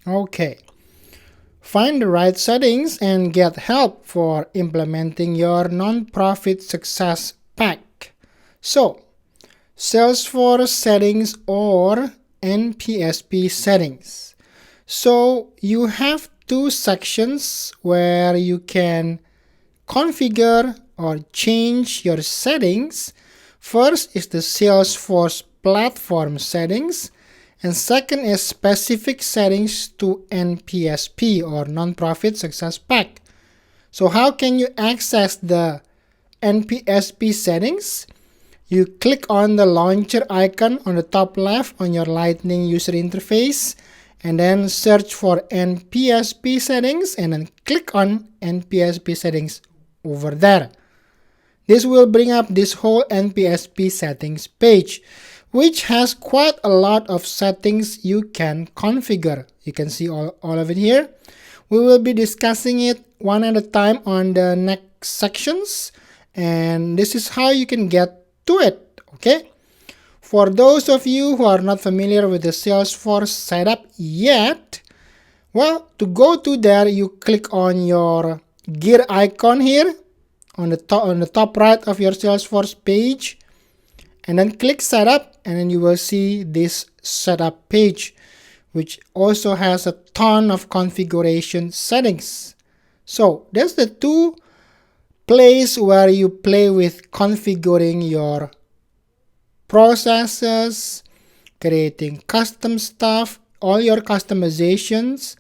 Okay. Find the right settings and get help for implementing your nonprofit success pack. So, Salesforce settings or NPSP settings. So, you have two sections where you can configure or change your settings. First is the Salesforce platform settings, and second is specific settings to NPSP or Nonprofit Success Pack. So how can you access the NPSP settings? You click on the launcher icon on the top left on your Lightning user interface, and then search for NPSP settings, and then click on NPSP settings over there. This will bring up this whole NPSP settings page, which has quite a lot of settings you can configure. You can see all of it here. We will be discussing it one at a time on the next sections, and this is how you can get to it, okay? For those of you who are not familiar with the Salesforce setup yet, well, to go to there, you click on your gear icon here on the top right of your Salesforce page, and then click setup, and then you will see this setup page, which also has a ton of configuration settings. So that's the two places where you play with configuring your processes, creating custom stuff, all your customizations.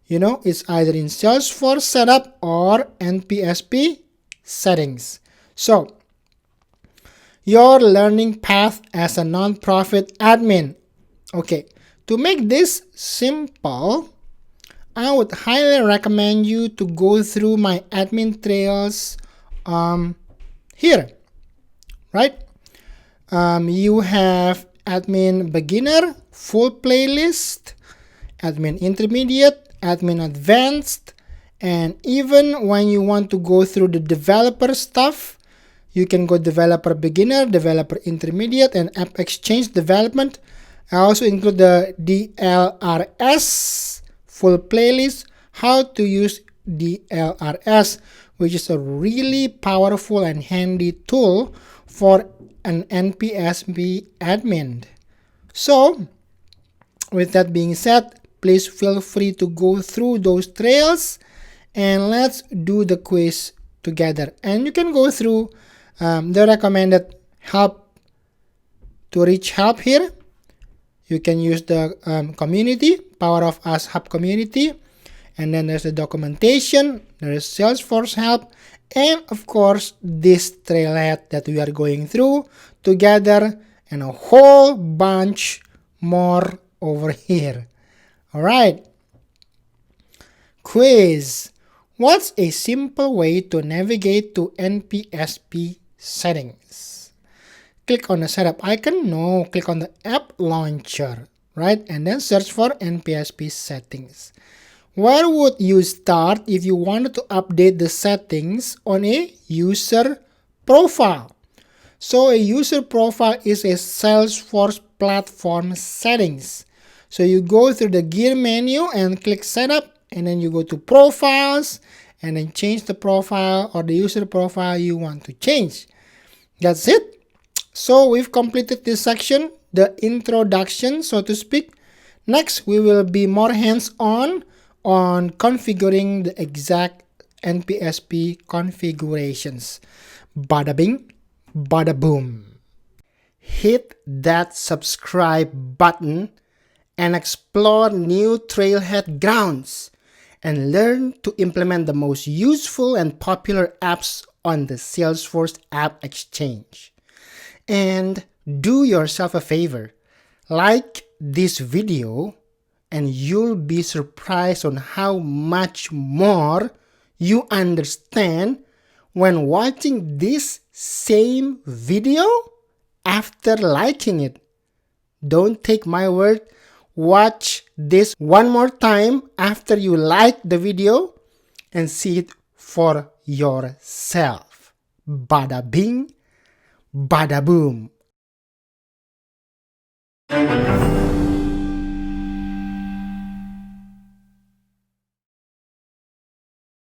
It's either in Salesforce setup or NPSP settings. So, your learning path as a nonprofit admin. Okay, to make this simple, I would highly recommend you to go through my admin trails here, right? You have admin beginner, full playlist, admin intermediate, admin advanced, and even when you want to go through the developer stuff, you can go developer beginner, developer intermediate, and app exchange development. I also include the DLRS full playlist, how to use DLRS, which is a really powerful and handy tool for an NPSP admin. So, with that being said, please feel free to go through those trails and let's do the quiz together. And you can go through the recommended help to reach help here. You can use the community, Power of Us Hub community, and then there's the documentation, there is Salesforce help, and of course this trailhead that we are going through together, and a whole bunch more over here. Alright. Quiz. What's a simple way to navigate to NPSP settings? Click on the setup icon. No, click on the app launcher, right? And then search for NPSP settings. Where would you start if you wanted to update the settings on a user profile? So a user profile is a Salesforce platform settings. So you go through the gear menu and click setup, and then you go to profiles and then change the profile or the user profile you want to change. That's it. So we've completed this section, the introduction, so to speak. Next, we will be more hands-on on configuring the exact NPSP configurations. Bada bing, bada boom. Hit that subscribe button and explore new trailhead grounds and learn to implement the most useful and popular apps on the Salesforce App Exchange. And do yourself a favor, like this video, and you'll be surprised on how much more you understand when watching this same video after liking it. Don't take my word. Watch this one more time after you like the video and see it for yourself. Bada bing, bada boom.